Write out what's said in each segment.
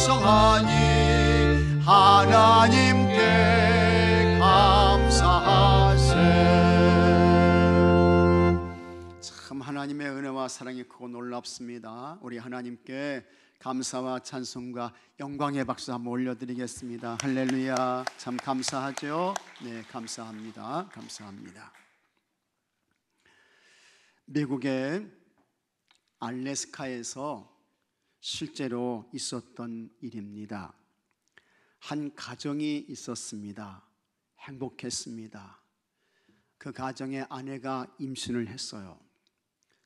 풍성하니 하나님께 감사하세. 참 하나님의 은혜와 사랑이 크고 놀랍습니다. 우리 하나님께 감사와 찬송과 영광의 박수 한번 올려드리겠습니다. 할렐루야. 참 감사하죠. 네, 감사합니다. 감사합니다. 미국의 알래스카에서 실제로 있었던 일입니다. 한 가정이 있었습니다. 행복했습니다. 그 가정의 아내가 임신을 했어요.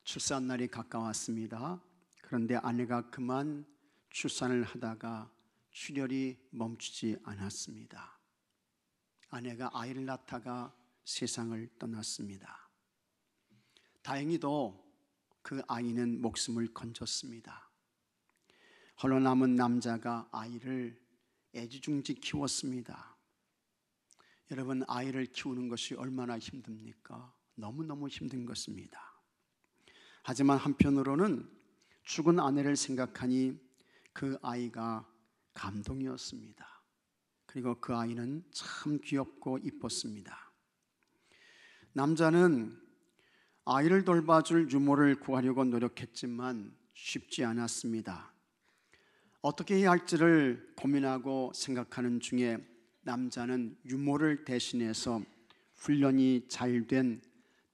출산날이 가까웠습니다. 그런데 아내가 그만 출산을 하다가 출혈이 멈추지 않았습니다. 아내가 아이를 낳다가 세상을 떠났습니다. 다행히도 그 아이는 목숨을 건졌습니다. 홀로 남은 남자가 아이를 애지중지 키웠습니다. 여러분, 아이를 키우는 것이 얼마나 힘듭니까? 너무너무 힘든 것입니다. 하지만 한편으로는 죽은 아내를 생각하니 그 아이가 감동이었습니다. 그리고 그 아이는 참 귀엽고 이뻤습니다. 남자는 아이를 돌봐줄 유모를 구하려고 노력했지만 쉽지 않았습니다. 어떻게 해야 할지를 고민하고 생각하는 중에 남자는 유모를 대신해서 훈련이 잘 된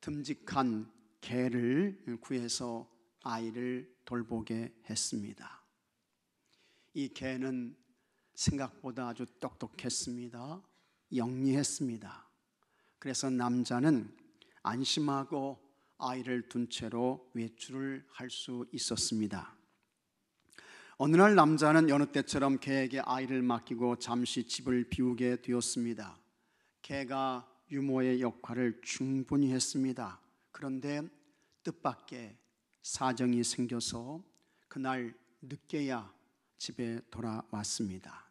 듬직한 개를 구해서 아이를 돌보게 했습니다. 이 개는 생각보다 아주 똑똑했습니다. 영리했습니다. 그래서 남자는 안심하고 아이를 둔 채로 외출을 할 수 있었습니다. 어느 날 남자는 여느 때처럼 개에게 아이를 맡기고 잠시 집을 비우게 되었습니다. 개가 유모의 역할을 충분히 했습니다. 그런데 뜻밖의 사정이 생겨서 그날 늦게야 집에 돌아왔습니다.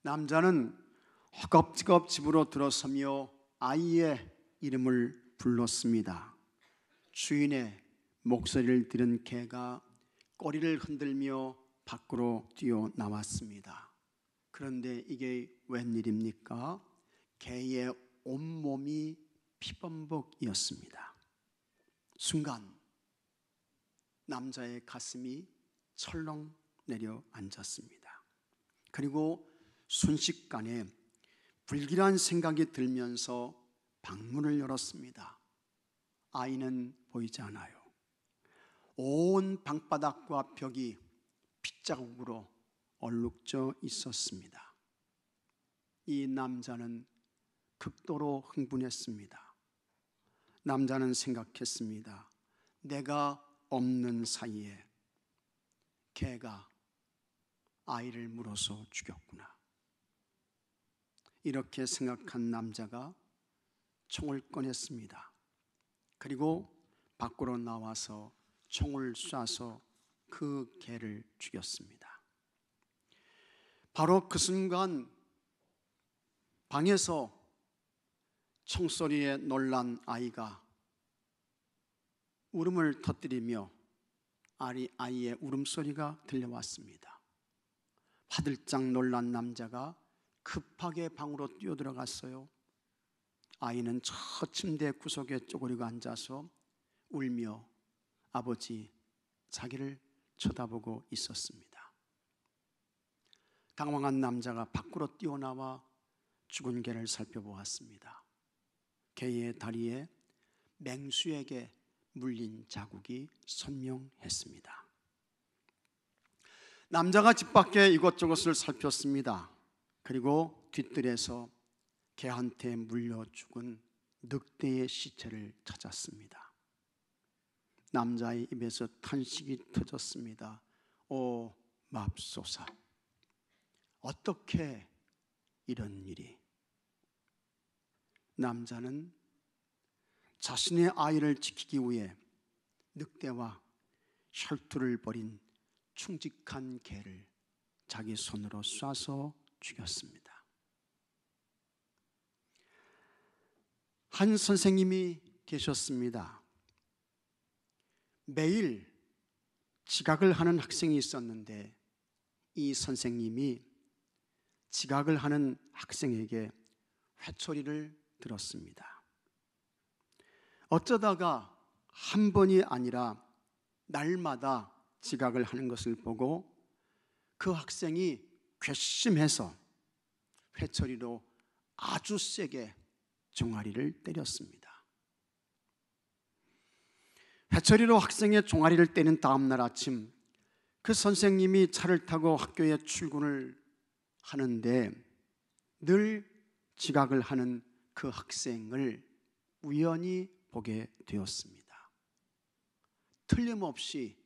남자는 허겁지겁 집으로 들어서며 아이의 이름을 불렀습니다. 주인의 목소리를 들은 개가 꼬리를 흔들며 밖으로 뛰어나왔습니다. 그런데 이게 웬일입니까? 개의 온몸이 피범벅이었습니다. 순간 남자의 가슴이 철렁 내려앉았습니다. 그리고 순식간에 불길한 생각이 들면서 방문을 열었습니다. 아이는 보이지 않아요. 온 방바닥과 벽이 핏자국으로 얼룩져 있었습니다. 이 남자는 극도로 흥분했습니다. 남자는 생각했습니다. 내가 없는 사이에 개가 아이를 물어서 죽였구나. 이렇게 생각한 남자가 총을 꺼냈습니다. 그리고 밖으로 나와서 총을 쏴서 그 개를 죽였습니다. 바로 그 순간 방에서 총소리에 놀란 아이가 울음을 터뜨리며 아이의 울음소리가 들려왔습니다. 화들짝 놀란 남자가 급하게 방으로 뛰어들어갔어요. 아이는 저 침대 구석에 쪼그리고 앉아서 울며 아버지, 자기를 쳐다보고 있었습니다. 당황한 남자가 밖으로 뛰어나와 죽은 개를 살펴보았습니다. 개의 다리에 맹수에게 물린 자국이 선명했습니다. 남자가 집 밖에 이것저것을 살폈습니다. 그리고 뒤뜰에서 개한테 물려 죽은 늑대의 시체를 찾았습니다. 남자의 입에서 탄식이 터졌습니다. 오 맙소사, 어떻게 이런 일이. 남자는 자신의 아이를 지키기 위해 늑대와 혈투를 벌인 충직한 개를 자기 손으로 쏴서 죽였습니다. 한 선생님이 계셨습니다. 매일 지각을 하는 학생이 있었는데 이 선생님이 지각을 하는 학생에게 회초리를 들었습니다. 어쩌다가 한 번이 아니라 날마다 지각을 하는 것을 보고 그 학생이 괘씸해서 회초리로 아주 세게 종아리를 때렸습니다. 회초리로 학생의 종아리를 때린 다음 날 아침, 그 선생님이 차를 타고 학교에 출근을 하는데 늘 지각을 하는 그 학생을 우연히 보게 되었습니다. 틀림없이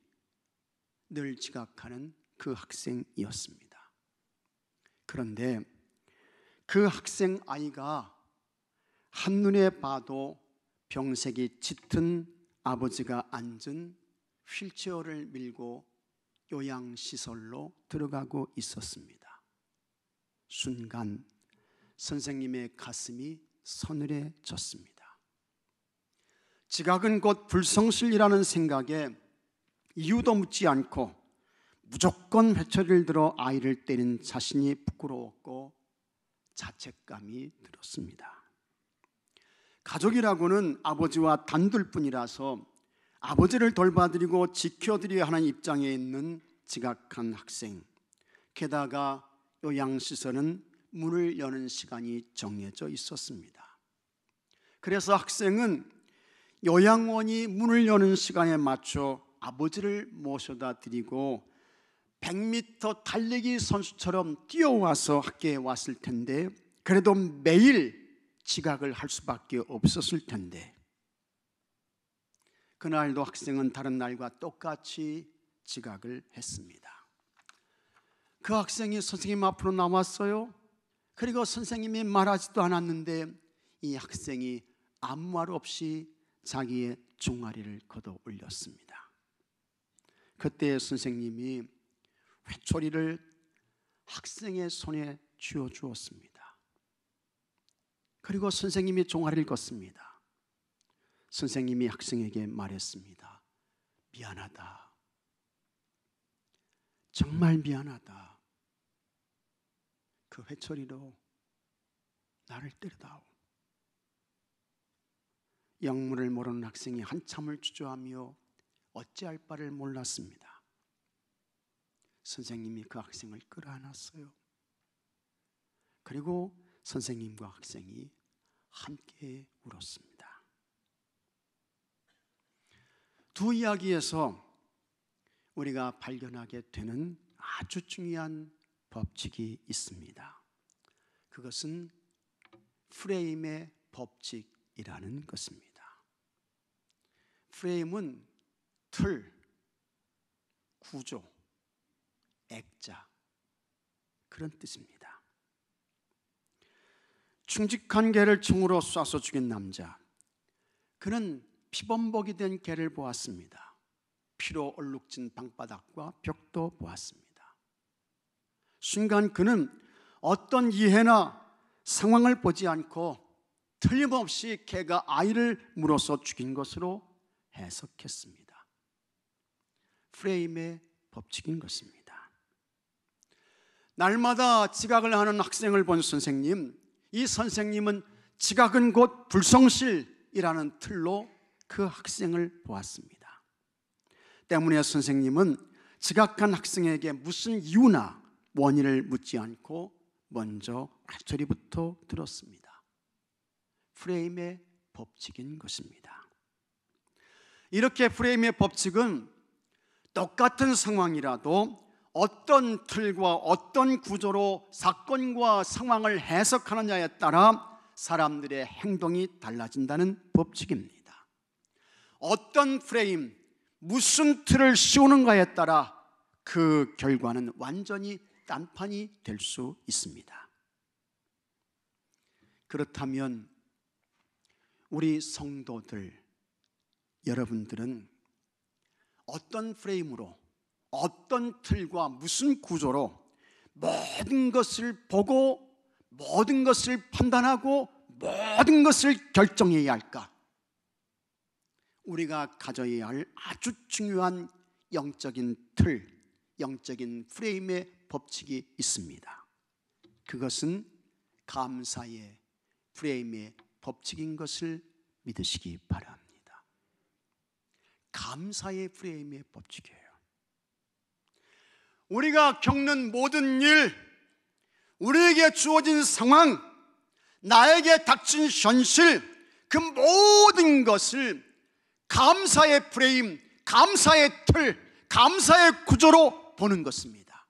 늘 지각하는 그 학생이었습니다. 그런데 그 학생 아이가 한눈에 봐도 병색이 짙은 아버지가 앉은 휠체어를 밀고 요양시설로 들어가고 있었습니다. 순간 선생님의 가슴이 서늘해졌습니다. 지각은 곧 불성실이라는 생각에 이유도 묻지 않고 무조건 회초리를 들어 아이를 때린 자신이 부끄러웠고 자책감이 들었습니다. 가족이라고는 아버지와 단둘뿐이라서 아버지를 돌봐드리고 지켜드려야 하는 입장에 있는 지각한 학생, 게다가 요양시설은 문을 여는 시간이 정해져 있었습니다. 그래서 학생은 요양원이 문을 여는 시간에 맞춰 아버지를 모셔다 드리고 100m 달리기 선수처럼 뛰어와서 학교에 왔을 텐데, 그래도 매일 지각을 할 수밖에 없었을 텐데, 그날도 학생은 다른 날과 똑같이 지각을 했습니다. 그 학생이 선생님 앞으로 나왔어요. 그리고 선생님이 말하지도 않았는데 이 학생이 아무 말 없이 자기의 종아리를 걷어 올렸습니다. 그때 선생님이 회초리를 학생의 손에 쥐어 주었습니다. 그리고 선생님이 종아리를 걷습니다. 선생님이 학생에게 말했습니다. 미안하다. 정말 미안하다. 그 회초리로 나를 때려다오. 영문을 모르는 학생이 한참을 주저하며 어찌할 바를 몰랐습니다. 선생님이 그 학생을 끌어안았어요. 그리고 선생님과 학생이 함께 울었습니다. 두 이야기에서 우리가 발견하게 되는 아주 중요한 법칙이 있습니다. 그것은 프레임의 법칙이라는 것입니다. 프레임은 틀, 구조, 액자, 그런 뜻입니다. 충직한 개를 총으로 쏴서 죽인 남자, 그는 피범벅이 된 개를 보았습니다. 피로 얼룩진 방바닥과 벽도 보았습니다. 순간 그는 어떤 이해나 상황을 보지 않고 틀림없이 개가 아이를 물어서 죽인 것으로 해석했습니다. 프레임의 법칙인 것입니다. 날마다 지각을 하는 학생을 본 선생님, 이 선생님은 지각은 곧 불성실이라는 틀로 그 학생을 보았습니다. 때문에 선생님은 지각한 학생에게 무슨 이유나 원인을 묻지 않고 먼저 회초리부터 들었습니다. 프레임의 법칙인 것입니다. 이렇게 프레임의 법칙은 똑같은 상황이라도 어떤 틀과 어떤 구조로 사건과 상황을 해석하느냐에 따라 사람들의 행동이 달라진다는 법칙입니다. 어떤 프레임, 무슨 틀을 씌우는가에 따라 그 결과는 완전히 딴판이 될 수 있습니다. 그렇다면 우리 성도들, 여러분들은 어떤 프레임으로, 어떤 틀과 무슨 구조로 모든 것을 보고 모든 것을 판단하고 모든 것을 결정해야 할까? 우리가 가져야 할 아주 중요한 영적인 틀, 영적인 프레임의 법칙이 있습니다. 그것은 감사의 프레임의 법칙인 것을 믿으시기 바랍니다. 감사의 프레임의 법칙이에요. 우리가 겪는 모든 일, 우리에게 주어진 상황, 나에게 닥친 현실, 그 모든 것을 감사의 프레임, 감사의 틀, 감사의 구조로 보는 것입니다.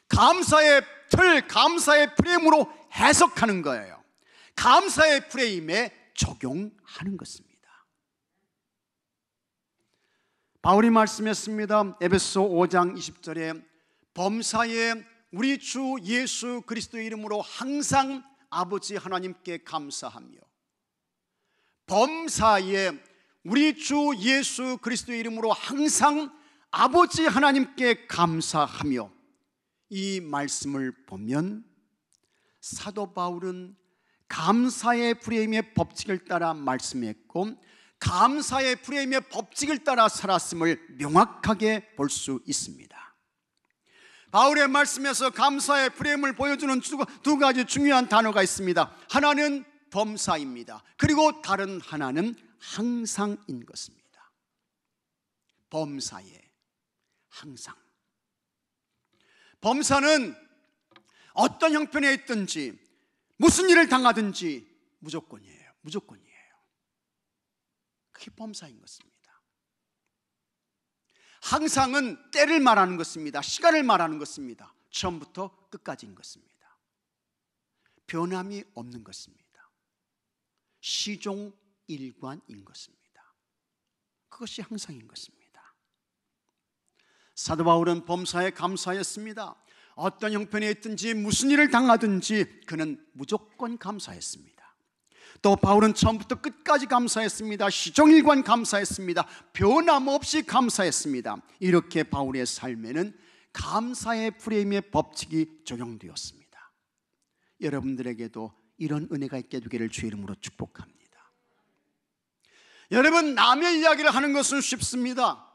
감사의 틀, 감사의 프레임으로 해석하는 거예요. 감사의 프레임에 적용하는 것입니다. 바울이 말씀했습니다. 에베소 5장 20절에 범사에 우리 주 예수 그리스도의 이름으로 항상 아버지 하나님께 감사하며, 범사에 우리 주 예수 그리스도의 이름으로 항상 아버지 하나님께 감사하며, 이 말씀을 보면 사도 바울은 감사의 프레임의 법칙을 따라 말씀했고 감사의 프레임의 법칙을 따라 살았음을 명확하게 볼 수 있습니다. 바울의 말씀에서 감사의 프레임을 보여주는 두 가지 중요한 단어가 있습니다. 하나는 범사입니다. 그리고 다른 하나는 항상인 것입니다. 범사에 항상. 범사는 어떤 형편에 있든지 무슨 일을 당하든지 무조건이에요. 무조건이에요. 그게 범사인 것입니다. 항상은 때를 말하는 것입니다. 시간을 말하는 것입니다. 처음부터 끝까지인 것입니다. 변함이 없는 것입니다. 시종일관인 것입니다. 그것이 항상인 것입니다. 사도 바울은 범사에 감사했습니다. 어떤 형편에 있든지 무슨 일을 당하든지 그는 무조건 감사했습니다. 또 바울은 처음부터 끝까지 감사했습니다. 시종일관 감사했습니다. 변함없이 감사했습니다. 이렇게 바울의 삶에는 감사의 프레임의 법칙이 적용되었습니다. 여러분들에게도 이런 은혜가 있게 되기를 주의 이름으로 축복합니다. 여러분, 남의 이야기를 하는 것은 쉽습니다.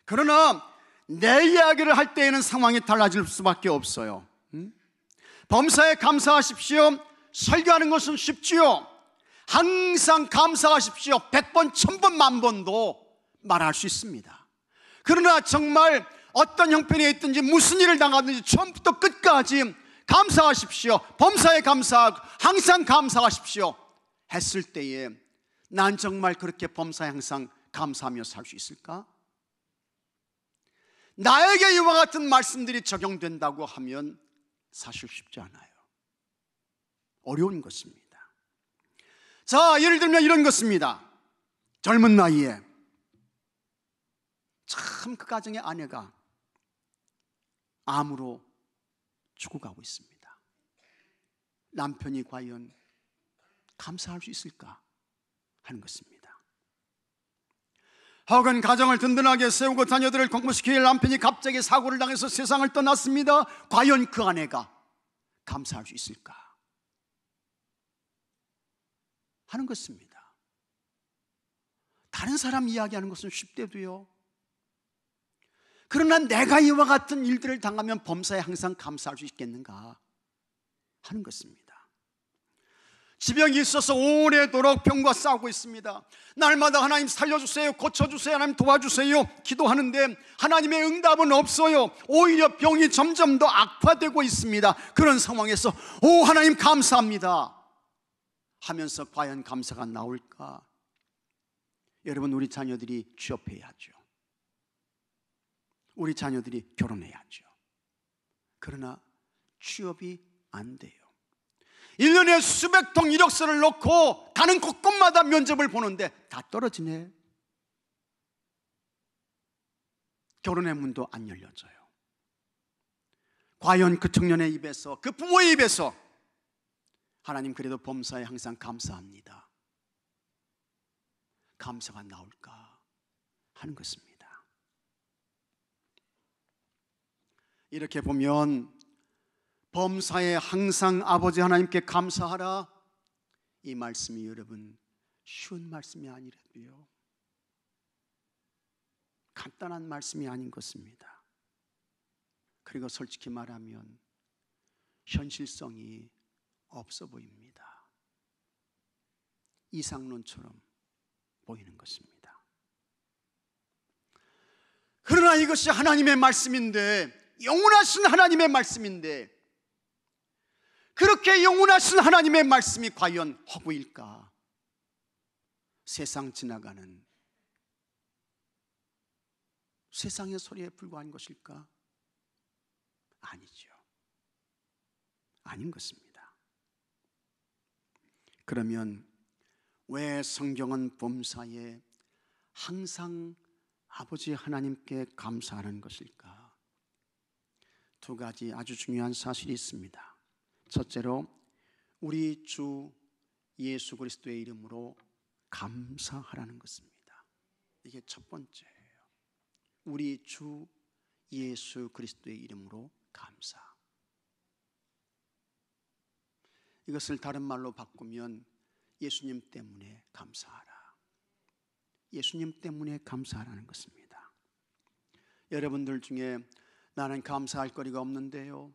그러나 내 이야기를 할 때에는 상황이 달라질 수밖에 없어요. 범사에 감사하십시오. 설교하는 것은 쉽지요. 항상 감사하십시오. 100번, 1000번, 만번도 말할 수 있습니다. 그러나 정말 어떤 형편에 있든지 무슨 일을 당하든지 처음부터 끝까지 감사하십시오. 범사에 감사하고 항상 감사하십시오 했을 때에 난 정말 그렇게 범사에 항상 감사하며 살 수 있을까? 나에게 이와 같은 말씀들이 적용된다고 하면 사실 쉽지 않아요. 어려운 것입니다. 자, 예를 들면 이런 것입니다. 젊은 나이에 참 그 가정의 아내가 암으로 죽어가고 있습니다. 남편이 과연 감사할 수 있을까 하는 것입니다. 혹은 가정을 든든하게 세우고 자녀들을 공부시킬 남편이 갑자기 사고를 당해서 세상을 떠났습니다. 과연 그 아내가 감사할 수 있을까 하는 것입니다. 다른 사람 이야기하는 것은 쉽대도요. 그러나 내가 이와 같은 일들을 당하면 범사에 항상 감사할 수 있겠는가 하는 것입니다. 지병이 있어서 오래도록 병과 싸우고 있습니다. 날마다 하나님 살려주세요, 고쳐주세요, 하나님 도와주세요 기도하는데 하나님의 응답은 없어요. 오히려 병이 점점 더 악화되고 있습니다. 그런 상황에서 오 하나님 감사합니다 하면서 과연 감사가 나올까? 여러분, 우리 자녀들이 취업해야죠. 우리 자녀들이 결혼해야죠. 그러나 취업이 안 돼요. 1년에 수백 통 이력서를 넣고 가는 곳곳마다 면접을 보는데 다 떨어지네. 결혼의 문도 안 열려져요. 과연 그 청년의 입에서, 그 부모의 입에서 하나님 그래도 범사에 항상 감사합니다 감사가 나올까 하는 것입니다. 이렇게 보면 범사에 항상 아버지 하나님께 감사하라, 이 말씀이 여러분 쉬운 말씀이 아니라도요, 간단한 말씀이 아닌 것입니다. 그리고 솔직히 말하면 현실성이 없어 보입니다. 이상론처럼 보이는 것입니다. 그러나 이것이 하나님의 말씀인데, 영원하신 하나님의 말씀인데, 그렇게 영원하신 하나님의 말씀이 과연 허구일까? 세상 지나가는 세상의 소리에 불과한 것일까? 아니죠. 아닌 것입니다. 그러면 왜 성경은 범사에 항상 아버지 하나님께 감사하는 것일까? 두 가지 아주 중요한 사실이 있습니다. 첫째로 우리 주 예수 그리스도의 이름으로 감사하라는 것입니다. 이게 첫 번째예요. 우리 주 예수 그리스도의 이름으로 감사. 이것을 다른 말로 바꾸면 예수님 때문에 감사하라. 예수님 때문에 감사하라는 것입니다. 여러분들 중에 나는 감사할 거리가 없는데요,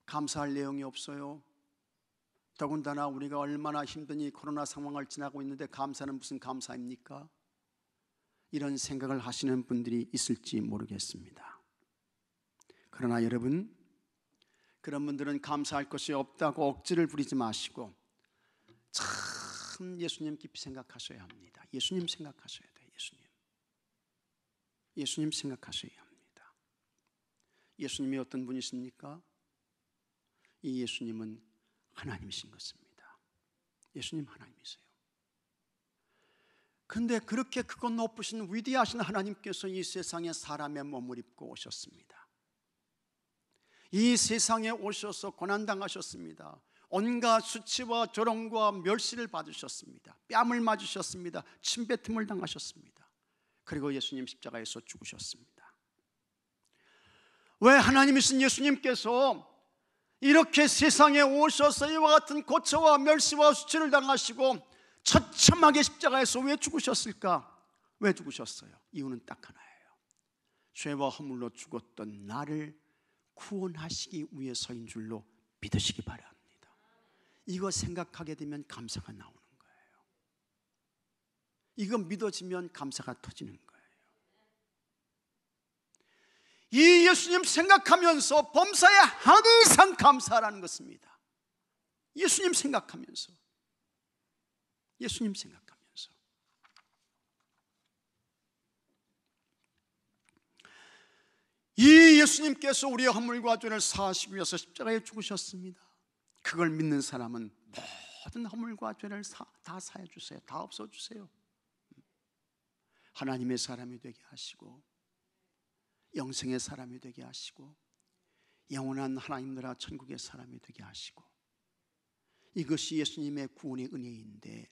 감사할 내용이 없어요, 더군다나 우리가 얼마나 힘든 이 코로나 상황을 지나고 있는데 감사는 무슨 감사입니까? 이런 생각을 하시는 분들이 있을지 모르겠습니다. 그러나 여러분, 그런 분들은 감사할 것이 없다고 억지를 부리지 마시고 참 예수님 깊이 생각하셔야 합니다. 예수님 생각하셔야 돼요. 예수님 생각하셔야 합니다. 예수님이 어떤 분이십니까? 이 예수님은 하나님이신 것입니다. 예수님 하나님이세요. 그런데 그렇게 크고 높으신 위대하신 하나님께서 이 세상에 사람의 몸을 입고 오셨습니다. 이 세상에 오셔서 고난당하셨습니다. 온갖 수치와 조롱과 멸시를 받으셨습니다. 뺨을 맞으셨습니다. 침뱉음을 당하셨습니다. 그리고 예수님 십자가에서 죽으셨습니다. 왜 하나님이신 예수님께서 이렇게 세상에 오셔서 이와 같은 고초와 멸시와 수치를 당하시고 처참하게 십자가에서 왜 죽으셨을까? 왜 죽으셨어요? 이유는 딱 하나예요. 죄와 허물로 죽었던 나를 구원하시기 위해서인 줄로 믿으시기 바랍니다. 이거 생각하게 되면 감사가 나오는 거예요. 이거 믿어지면 감사가 터지는 거예요. 이 예수님 생각하면서 범사에 항상 감사하라는 것입니다. 예수님 생각하면서, 예수님 생각하면서. 이 예수님께서 우리의 허물과 죄를 사하시기 위해서 십자가에 죽으셨습니다. 그걸 믿는 사람은 모든 허물과 죄를 다 사해 주세요. 다 없어 주세요. 하나님의 사람이 되게 하시고 영생의 사람이 되게 하시고 영원한 하나님 나라 천국의 사람이 되게 하시고, 이것이 예수님의 구원의 은혜인데,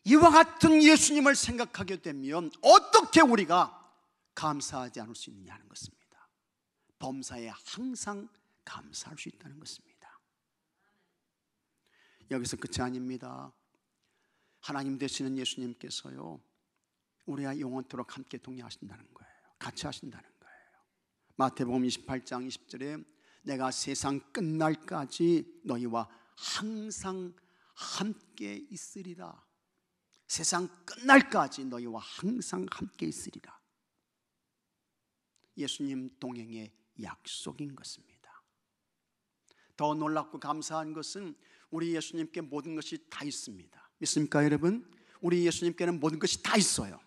이와 같은 예수님을 생각하게 되면 어떻게 우리가 감사하지 않을 수 있느냐는 것입니다. 범사에 항상 감사할 수 있다는 것입니다. 여기서 끝이 아닙니다. 하나님 되시는 예수님께서요, 우리와 영원토록 함께 동행하신다는 거예요. 같이 하신다는 거예요. 마태복음 28장 20절에 내가 세상 끝날까지 너희와 항상 함께 있으리라. 세상 끝날까지 너희와 항상 함께 있으리라. 예수님 동행의 약속인 것입니다. 더 놀랍고 감사한 것은 우리 예수님께 모든 것이 다 있습니다. 믿습니까 여러분? 우리 예수님께는 모든 것이 다 있어요.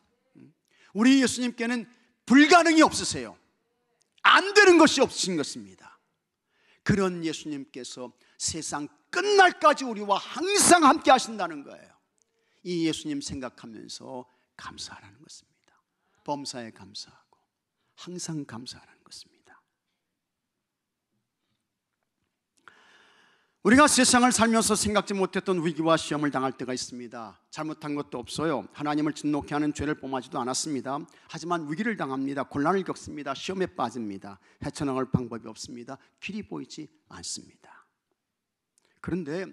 우리 예수님께는 불가능이 없으세요. 안 되는 것이 없으신 것입니다. 그런 예수님께서 세상 끝날까지 우리와 항상 함께 하신다는 거예요. 이 예수님 생각하면서 감사하라는 것입니다. 범사에 감사하고 항상 감사하라는 것입니다. 우리가 세상을 살면서 생각지 못했던 위기와 시험을 당할 때가 있습니다. 잘못한 것도 없어요. 하나님을 진노케 하는 죄를 범하지도 않았습니다. 하지만 위기를 당합니다. 곤란을 겪습니다. 시험에 빠집니다. 헤쳐나갈 방법이 없습니다. 길이 보이지 않습니다. 그런데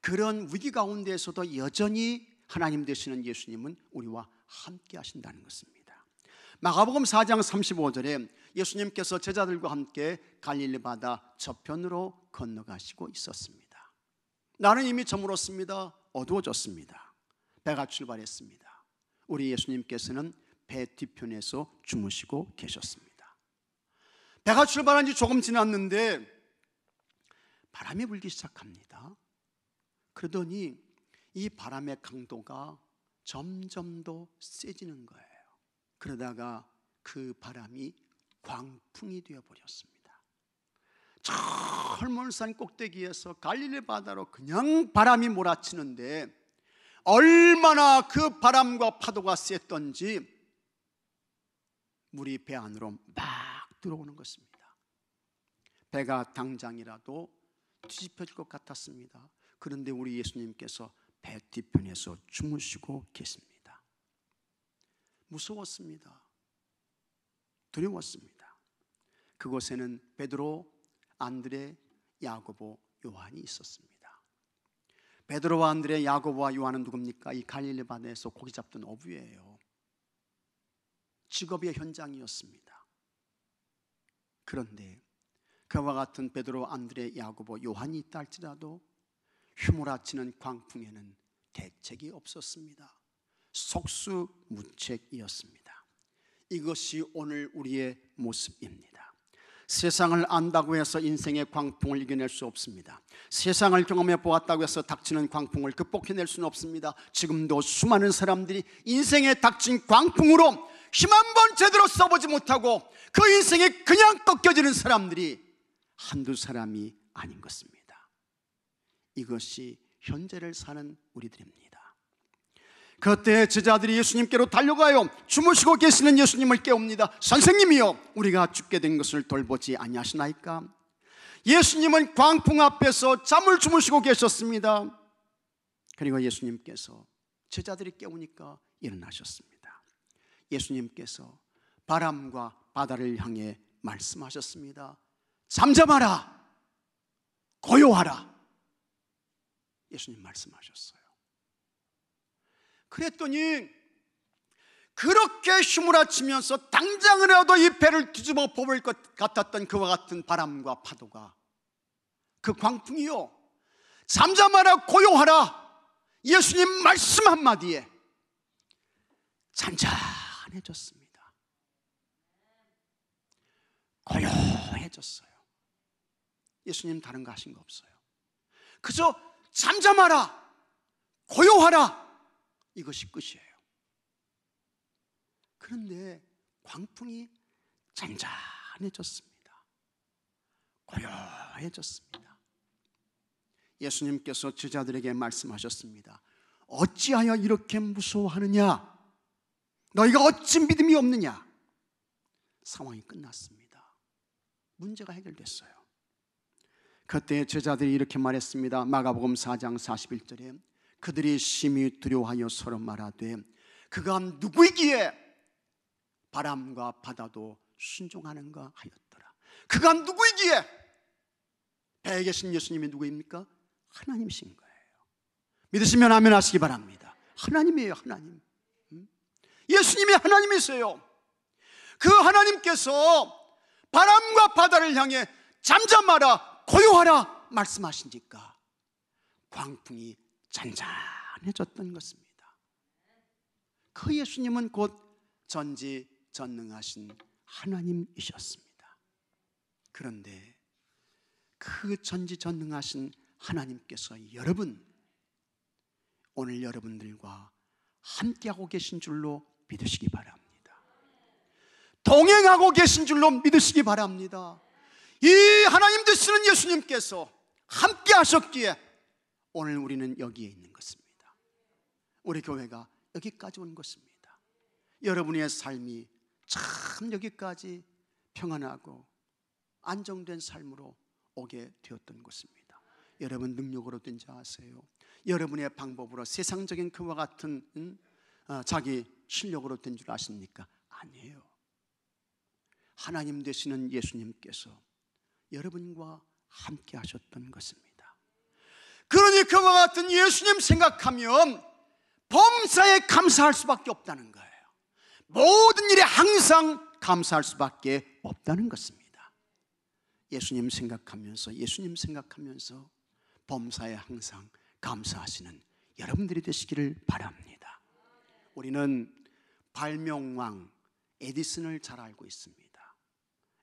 그런 위기 가운데에서도 여전히 하나님 되시는 예수님은 우리와 함께 하신다는 것입니다. 마가복음 4장 35절에 예수님께서 제자들과 함께 갈릴리 바다 저편으로 건너가시고 있었습니다. 날은 이미 저물었습니다. 어두워졌습니다. 배가 출발했습니다. 우리 예수님께서는 배 뒤편에서 주무시고 계셨습니다. 배가 출발한 지 조금 지났는데 바람이 불기 시작합니다. 그러더니 이 바람의 강도가 점점 더 세지는 거예요. 그러다가 그 바람이 광풍이 되어버렸습니다. 저 헐몬산 꼭대기에서 갈릴리 바다로 그냥 바람이 몰아치는데 얼마나 그 바람과 파도가 셌던지 물이 배 안으로 막 들어오는 것입니다. 배가 당장이라도 뒤집혀질 것 같았습니다. 그런데 우리 예수님께서 배 뒤편에서 주무시고 계십니다. 무서웠습니다. 두려웠습니다. 그곳에는 베드로, 안드레, 야고보, 요한이 있었습니다. 베드로와 안드레, 야고보와 요한은 누굽니까? 이 갈릴리 바다에서 고기 잡던 어부예요. 직업의 현장이었습니다. 그런데 그와 같은 베드로, 안드레, 야고보, 요한이 있다 할지라도 휘몰아치는 광풍에는 대책이 없었습니다. 속수무책이었습니다. 이것이 오늘 우리의 모습입니다. 세상을 안다고 해서 인생의 광풍을 이겨낼 수 없습니다. 세상을 경험해 보았다고 해서 닥치는 광풍을 극복해낼 수는 없습니다. 지금도 수많은 사람들이 인생에 닥친 광풍으로 힘 한 번 제대로 써보지 못하고 그 인생이 그냥 꺾여지는 사람들이 한두 사람이 아닌 것입니다. 이것이 현재를 사는 우리들입니다. 그때 제자들이 예수님께로 달려가요. 주무시고 계시는 예수님을 깨웁니다. 선생님이여, 우리가 죽게 된 것을 돌보지 아니하시나이까? 예수님은 광풍 앞에서 잠을 주무시고 계셨습니다. 그리고 예수님께서 제자들이 깨우니까 일어나셨습니다. 예수님께서 바람과 바다를 향해 말씀하셨습니다. 잠잠하라, 고요하라. 예수님 말씀하셨어요. 그랬더니 그렇게 휘몰아치면서 당장이라도 이 배를 뒤집어 뽑을 것 같았던 그와 같은 바람과 파도가, 그 광풍이요, 잠잠하라, 고요하라, 예수님 말씀 한마디에 잔잔해졌습니다. 고요해졌어요. 예수님 다른 거 하신 거 없어요. 그저 잠잠하라, 고요하라, 이것이 끝이에요. 그런데 광풍이 잔잔해졌습니다. 고요해졌습니다. 예수님께서 제자들에게 말씀하셨습니다. 어찌하여 이렇게 무서워하느냐? 너희가 어찌 믿음이 없느냐? 상황이 끝났습니다. 문제가 해결됐어요. 그때 제자들이 이렇게 말했습니다. 마가복음 4장 41절에 그들이 심히 두려워하여 서로 말하되 그가 누구이기에 바람과 바다도 순종하는가 하였더라. 그가 누구이기에? 배에 계신 예수님이 누구입니까? 하나님이신 거예요. 믿으시면 아멘 하시기 바랍니다. 하나님이에요. 하나님. 예수님이 하나님이세요. 그 하나님께서 바람과 바다를 향해 잠잠하라, 고요하라 말씀하시니까 광풍이 잔잔해졌던 것입니다. 그 예수님은 곧 전지전능하신 하나님이셨습니다. 그런데 그 전지전능하신 하나님께서 오늘 여러분들과 함께하고 계신 줄로 믿으시기 바랍니다. 동행하고 계신 줄로 믿으시기 바랍니다. 이 하나님 되시는 예수님께서 함께 하셨기에 오늘 우리는 여기에 있는 것입니다. 우리 교회가 여기까지 온 것입니다. 여러분의 삶이 참 여기까지 평안하고 안정된 삶으로 오게 되었던 것입니다. 여러분 능력으로 된지 아세요? 여러분의 방법으로 세상적인 그와 같은 자기 실력으로 된 줄 아십니까? 아니에요. 하나님 되시는 예수님께서 여러분과 함께 하셨던 것입니다. 그러니 그와 같은 예수님 생각하면 범사에 감사할 수밖에 없다는 거예요. 모든 일에 항상 감사할 수밖에 없다는 것입니다. 예수님 생각하면서 범사에 항상 감사하시는 여러분들이 되시기를 바랍니다. 우리는 발명왕 에디슨을 잘 알고 있습니다.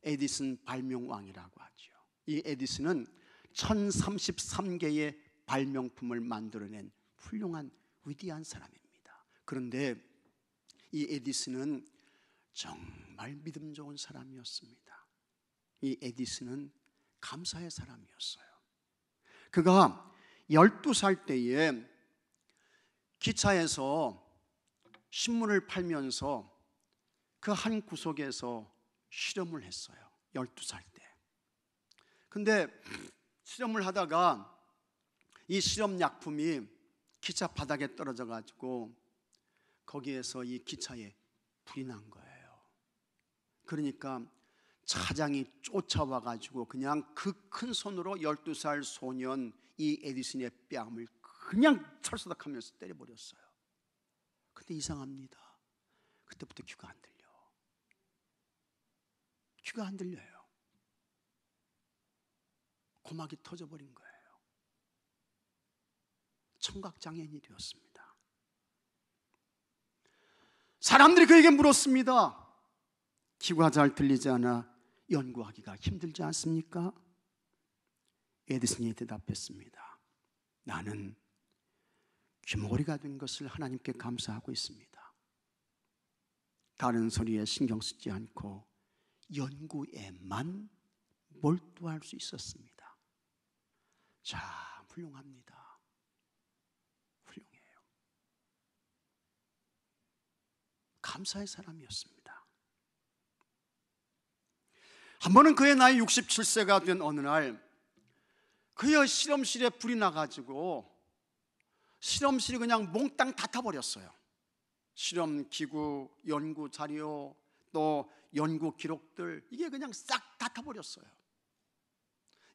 에디슨 발명왕이라고 하죠. 이 에디슨은 1033개의 발명품을 만들어낸 훌륭한 위대한 사람입니다. 그런데 이 에디슨은 정말 믿음 좋은 사람이었습니다. 이 에디슨은 감사의 사람이었어요. 그가 12살 때에 기차에서 신문을 팔면서 그 한 구석에서 실험을 했어요. 12살 때. 근데 실험을 하다가 이 실험 약품이 기차 바닥에 떨어져 가지고 거기에서 이 기차에 불이 난 거예요. 그러니까 차장이 쫓아와 가지고 그냥 그 큰 손으로 12살 소년 이 에디슨의 뺨을 그냥 철사닥하면서 때려버렸어요. 근데 이상합니다. 그때부터 귀가 안 들려. 귀가 안 들려요. 고막이 터져버린 거예요. 청각장애인이 되었습니다. 사람들이 그에게 물었습니다. 귀가 잘 들리지 않아 연구하기가 힘들지 않습니까? 에디슨이 대답했습니다. 나는 귀머거리가 된 것을 하나님께 감사하고 있습니다. 다른 소리에 신경 쓰지 않고 연구에만 몰두할 수 있었습니다. 자, 훌륭합니다. 훌륭해요. 감사의 사람이었습니다. 한 번은 그의 나이 67세가 된 어느 날 그의 실험실에 불이 나가지고 실험실이 그냥 몽땅 다 타버렸어요. 실험 기구, 연구 자료, 또 연구 기록들, 이게 그냥 싹 다 타버렸어요.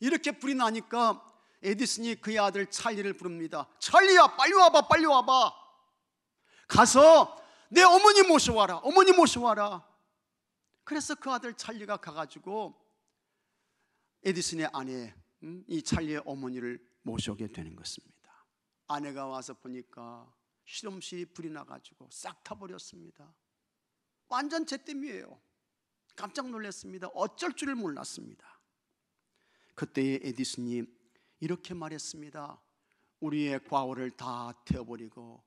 이렇게 불이 나니까 에디슨이 그의 아들 찰리를 부릅니다. 찰리야, 빨리 와봐, 빨리 와봐. 가서 내 어머니 모셔와라, 어머니 모셔와라. 그래서 그 아들 찰리가 가가지고 에디슨의 아내, 이 찰리의 어머니를 모셔오게 되는 것입니다. 아내가 와서 보니까 실험실이 불이 나가지고 싹 타버렸습니다. 완전 잿더미예요. 깜짝 놀랐습니다. 어쩔 줄을 몰랐습니다. 그때의 에디슨이 이렇게 말했습니다. 우리의 과오를 다 태워버리고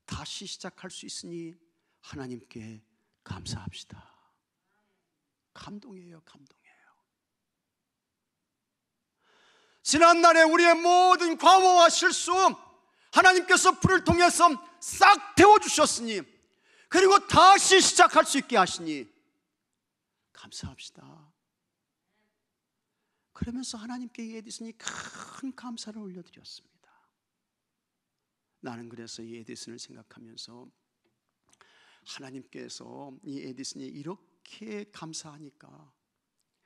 다시 시작할 수 있으니 하나님께 감사합시다. 감동이에요, 감동이에요. 지난날에 우리의 모든 과오와 실수 하나님께서 불을 통해서 싹 태워주셨으니, 그리고 다시 시작할 수 있게 하시니 감사합시다. 그러면서 하나님께 이 에디슨이 큰 감사를 올려드렸습니다. 나는 그래서 이 에디슨을 생각하면서 하나님께서 이 에디슨이 이렇게 감사하니까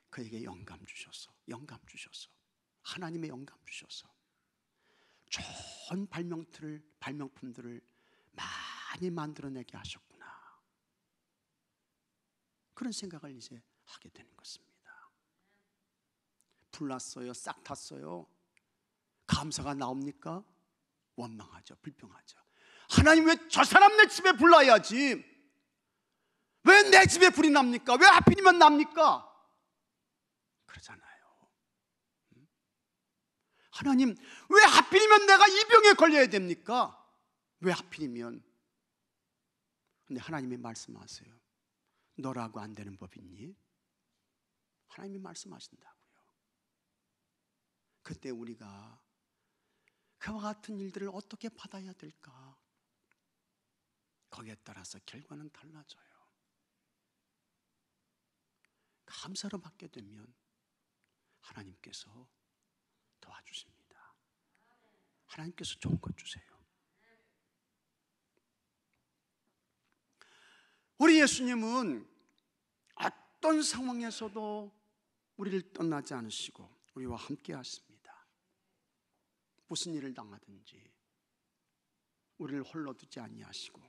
그에게 영감 주셔서 하나님의 영감 주셔서 좋은 발명품들을 많이 만들어내게 하셨구나, 그런 생각을 이제 하게 되는 것입니다. 불났어요, 싹 탔어요. 감사가 나옵니까? 원망하죠, 불평하죠. 하나님, 왜 저 사람 내 집에 불나야지, 왜 내 집에 불이 납니까? 왜 하필이면 납니까? 그러잖아요. 하나님, 왜 하필이면 내가 이 병에 걸려야 됩니까? 왜 하필이면? 근데 하나님이 말씀하세요. 너라고 안 되는 법 있니? 하나님이 말씀하신다고요. 그때 우리가 그와 같은 일들을 어떻게 받아야 될까? 거기에 따라서 결과는 달라져요. 감사로 받게 되면 하나님께서 도와주십니다. 하나님께서 좋은 것 주세요. 우리 예수님은 어떤 상황에서도 우리를 떠나지 않으시고 우리와 함께 하십니다. 무슨 일을 당하든지 우리를 홀로 두지 아니하시고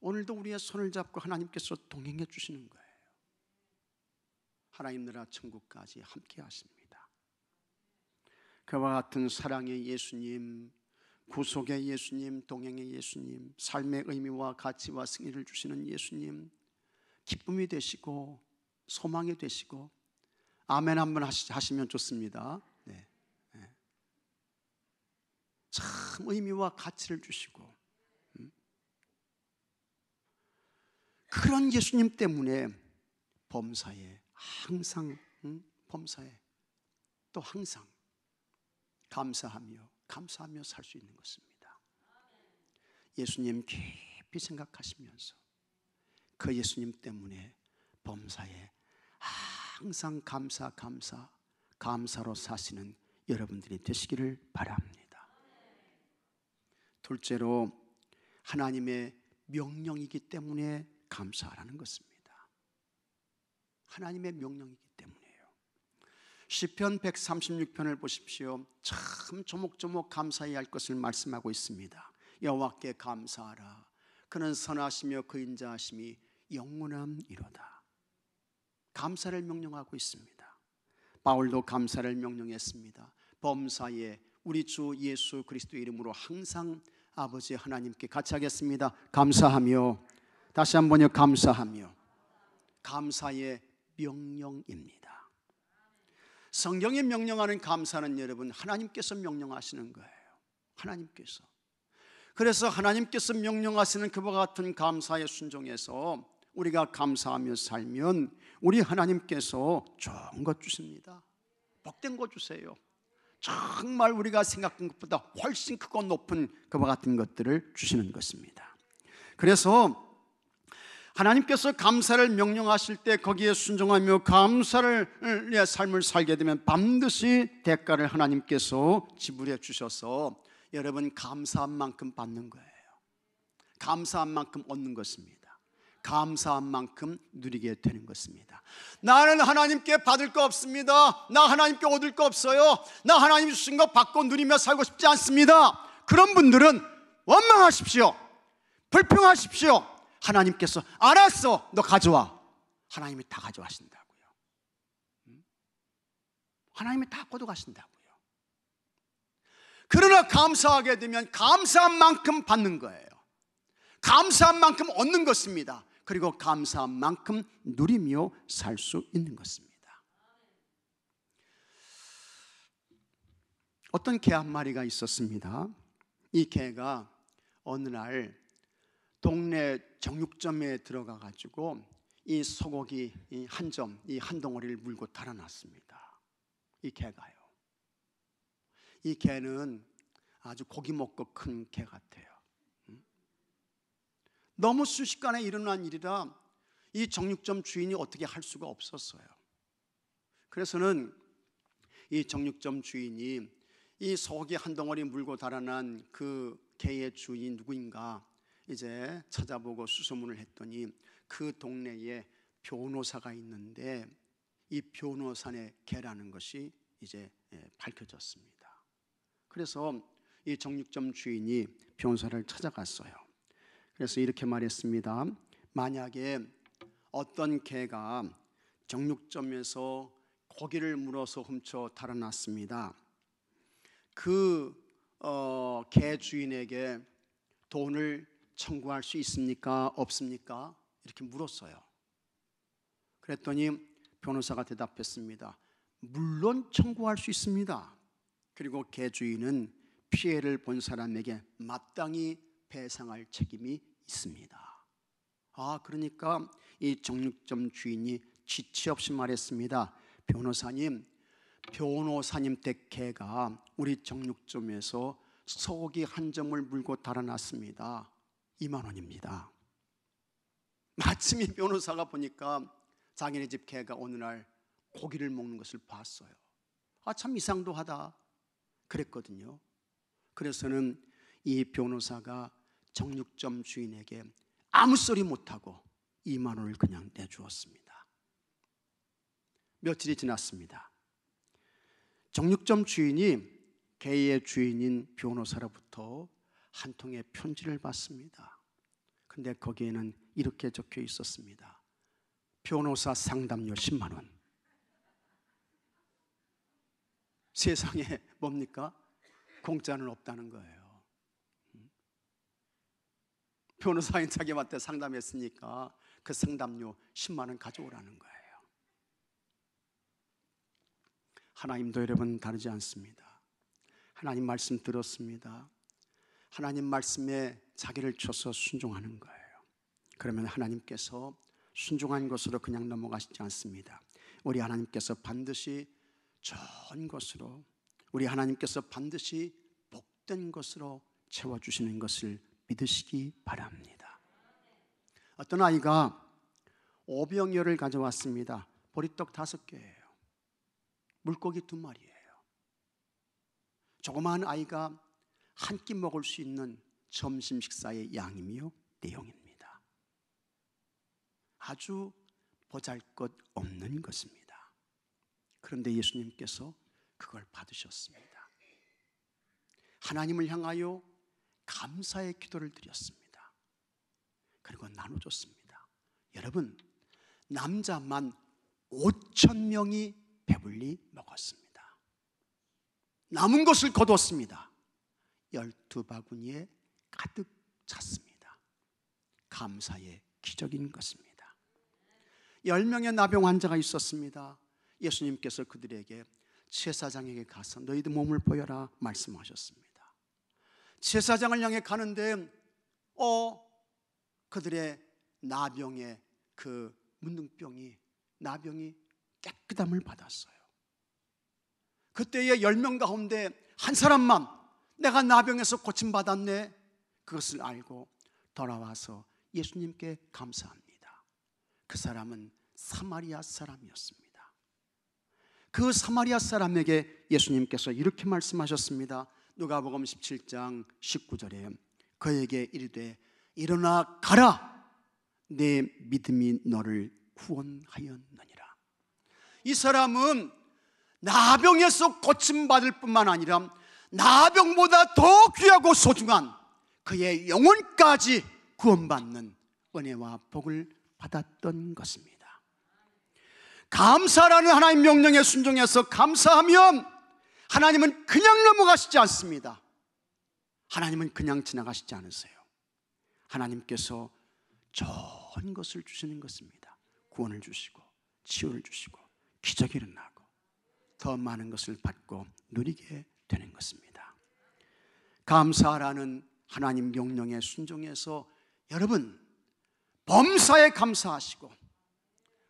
오늘도 우리의 손을 잡고 하나님께서 동행해 주시는 거예요. 하나님 나라 천국까지 함께 하십니다. 그와 같은 사랑의 예수님, 구속의 예수님, 동행의 예수님, 삶의 의미와 가치와 승리를 주시는 예수님, 기쁨이 되시고 소망이 되시고, 아멘 한번 하시면 좋습니다. 네. 네. 참 의미와 가치를 주시고, 그런 예수님 때문에 범사에 항상, 범사에 또 항상 감사하며 살 수 있는 것입니다. 예수님 깊이 생각하시면서 그 예수님 때문에 범사에 항상 감사로 사시는 여러분들이 되시기를 바랍니다. 둘째로, 하나님의 명령이기 때문에 감사하라는 것입니다. 하나님의 명령이기 때문이에요. 시편 136편을 보십시오. 참 조목조목 감사해야 할 것을 말씀하고 있습니다. 여호와께 감사하라. 그는 선하시며 그 인자하심이 영원함이로다. 감사를 명령하고 있습니다. 바울도 감사를 명령했습니다. 범사에 우리 주 예수 그리스도의 이름으로 항상 아버지 하나님께 같이 하겠습니다. 감사하며, 다시 한번요, 감사하며. 감사의 명령입니다. 성경이 명령하는 감사는 여러분, 하나님께서 명령하시는 거예요. 하나님께서. 그래서 하나님께서 명령하시는 그와 같은 감사에 순종해서 우리가 감사하며 살면 우리 하나님께서 좋은 것 주십니다. 복된 것 주세요. 정말 우리가 생각한 것보다 훨씬 크고 높은 그와 같은 것들을 주시는 것입니다. 그래서 하나님께서 감사를 명령하실 때 거기에 순종하며 감사를 삶을 살게 되면 반드시 대가를 하나님께서 지불해 주셔서 여러분 감사한 만큼 받는 거예요. 감사한 만큼 얻는 것입니다. 감사한 만큼 누리게 되는 것입니다. 나는 하나님께 받을 거 없습니다. 나 하나님께 얻을 거 없어요. 나 하나님 주신 거 받고 누리며 살고 싶지 않습니다. 그런 분들은 원망하십시오. 불평하십시오. 하나님께서 알았어, 너 가져와. 하나님이 다 가져가신다고요. 하나님이 다 걷어가신다고요. 그러나 감사하게 되면 감사한 만큼 받는 거예요. 감사한 만큼 얻는 것입니다. 그리고 감사한 만큼 누리며 살 수 있는 것입니다. 어떤 개 한 마리가 있었습니다. 이 개가 어느 날 동네 정육점에 들어가 가지고 이 소고기 한 점, 이 한 덩어리를 물고 달아났습니다. 이 개가요. 이 개는 아주 고기 먹고 큰 개 같아요. 너무 순식간에 일어난 일이라 이 정육점 주인이 어떻게 할 수가 없었어요. 그래서는 이 정육점 주인이 이 소고기 한 덩어리 물고 달아난 그 개의 주인이 누구인가 이제 찾아보고 수소문을 했더니 그 동네에 변호사가 있는데 이 변호사의 개라는 것이 이제 밝혀졌습니다. 그래서 이 정육점 주인이 변호사를 찾아갔어요. 그래서 이렇게 말했습니다. 만약에 어떤 개가 정육점에서 고기를 물어서 훔쳐 달아났습니다. 그 개 주인에게 돈을 청구할 수 있습니까? 없습니까? 이렇게 물었어요. 그랬더니 변호사가 대답했습니다. 물론 청구할 수 있습니다. 그리고 개 주인은 피해를 본 사람에게 마땅히 배상할 책임이 있습니다. 그러니까 이 정육점 주인이 지체 없이 말했습니다. 변호사님 댁 개가 우리 정육점에서 소고기 한 점을 물고 달아났습니다. 2만 원입니다. 마침 이 변호사가 보니까 자기네 집 개가 어느 날 고기를 먹는 것을 봤어요. 참 이상도 하다 그랬거든요. 그래서는 이 변호사가 정육점 주인에게 아무 소리 못하고 2만 원을 그냥 내주었습니다. 며칠이 지났습니다. 정육점 주인이 개의 주인인 변호사로부터 한 통의 편지를 받습니다. 근데 거기에는 이렇게 적혀 있었습니다. 변호사 상담료 10만 원. 세상에 뭡니까? 공짜는 없다는 거예요. 변호사인 자기한테 상담했으니까 그 상담료 10만 원 가져오라는 거예요. 하나님도 여러분 다르지 않습니다. 하나님 말씀 들었습니다. 하나님 말씀에 자기를 쳐서 순종하는 거예요. 그러면 하나님께서 순종한 것으로 그냥 넘어가시지 않습니다. 우리 하나님께서 반드시 좋은 것으로, 우리 하나님께서 반드시 복된 것으로 채워주시는 것을 믿으시기 바랍니다. 어떤 아이가 오병이어를 가져왔습니다. 보리떡 5개예요. 물고기 2마리예요. 조그마한 아이가 한 끼 먹을 수 있는 점심 식사의 양이며 내용입니다. 아주 보잘것없는 것입니다. 그런데 예수님께서 그걸 받으셨습니다. 하나님을 향하여 감사의 기도를 드렸습니다. 그리고 나눠줬습니다. 여러분, 남자만 5,000명이 배불리 먹었습니다. 남은 것을 거뒀습니다. 12바구니에 가득 찼습니다. 감사의 기적인 것입니다. 10명의 나병 환자가 있었습니다. 예수님께서 그들에게 제사장에게 가서 너희들 몸을 보여라 말씀하셨습니다. 제사장을 향해 가는데 그들의 나병의 그 문둥병이, 나병이 깨끗함을 받았어요. 그때의 10명 가운데 한 사람만 내가 나병에서 고침받았네, 그것을 알고 돌아와서 예수님께 감사합니다. 그 사람은 사마리아 사람이었습니다. 그 사마리아 사람에게 예수님께서 이렇게 말씀하셨습니다. 누가복음 17장 19절에 그에게 이르되 일어나 가라, 내 믿음이 너를 구원하였느니라. 이 사람은 나병에서 고침받을 뿐만 아니라 나병보다 더 귀하고 소중한 그의 영혼까지 구원받는 은혜와 복을 받았던 것입니다. 감사라는 하나님 명령에 순종해서 감사하면 하나님은 그냥 넘어가시지 않습니다. 하나님은 그냥 지나가시지 않으세요. 하나님께서 좋은 것을 주시는 것입니다. 구원을 주시고 치유를 주시고 기적이 일어나고 더 많은 것을 받고 누리게 되는 것입니다. 감사라는 하나님 명령에 순종해서 여러분 범사에 감사하시고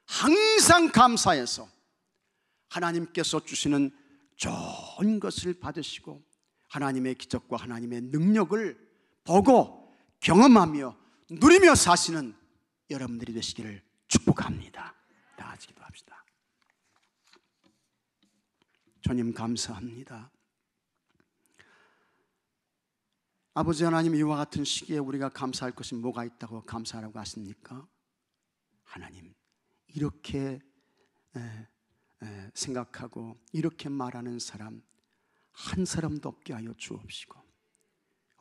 항상 감사해서 하나님께서 주시는 좋은 것을 받으시고 하나님의 기적과 하나님의 능력을 보고 경험하며 누리며 사시는 여러분들이 되시기를 축복합니다. 다 같이 기도합시다. 주님 감사합니다. 아버지 하나님, 이와 같은 시기에 우리가 감사할 것이 뭐가 있다고 감사하라고 하십니까? 하나님, 이렇게 생각하고 이렇게 말하는 사람 한 사람도 없게 하여 주옵시고,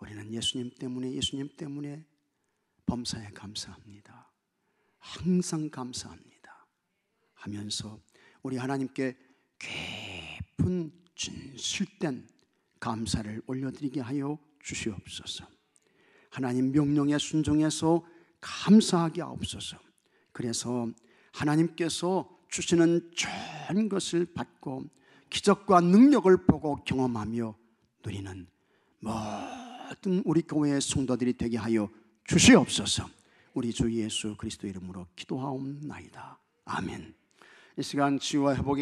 우리는 예수님 때문에 범사에 감사합니다, 항상 감사합니다 하면서 우리 하나님께 깊은 진실된 감사를 올려드리게 하여 주시옵소서. 하나님 명령에 순종해서 감사하게 하옵소서. 그래서 하나님께서 주시는 좋은 것을 받고 기적과 능력을 보고 경험하며 누리는 모든 우리 교회의 성도들이 되게 하여 주시옵소서. 우리 주 예수 그리스도 이름으로 기도하옵나이다. 아멘. 이 시간 치유와 회복의